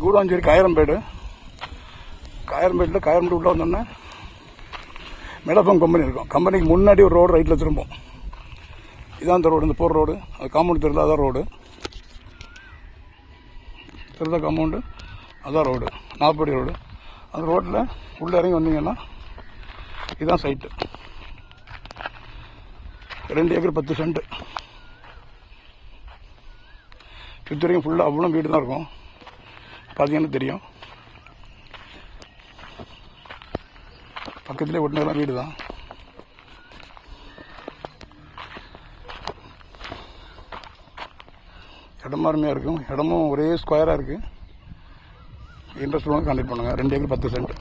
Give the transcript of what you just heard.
கூடாஞ்சேரி காயரம்பேடு. காயரம்பேடு உள்ளே வந்தோன்னே மெடாஃபோம் கம்பெனி இருக்கும். கம்பெனிக்கு முன்னாடி ஒரு ரோடு ரைட்டில் திரும்பும். இதான் இந்த ரோடு, இந்த போகிற ரோடு. அது காம்பவுண்ட் தெரியுது, அதான் ரோடு. தெரியுதா காம்பவுண்டு? அதான் ரோடு, 40 அடி ரோடு. அந்த ரோட்டில் உள்ளே இறங்கி வந்தீங்கன்னா இதுதான் சைட்டு. 2 acre 10 send. சுற்றி வரைக்கும் ஃபுல்லாக அவ்வளோ வீடு தான் இருக்கும். பார்த்தீங்கன்னா தெரியும். பக்கத்துலேயே ஒட்டினதெல்லாம் வீடு தான். இடமா அருமையாக இருக்கும். இடமும் ஒரே ஸ்கொயராக இருக்குது. இன்ட்ரெஸ்ட் கான்டெக்ட் பண்ணுங்கள். 2 ஏக்கர் 10 சென்ட்.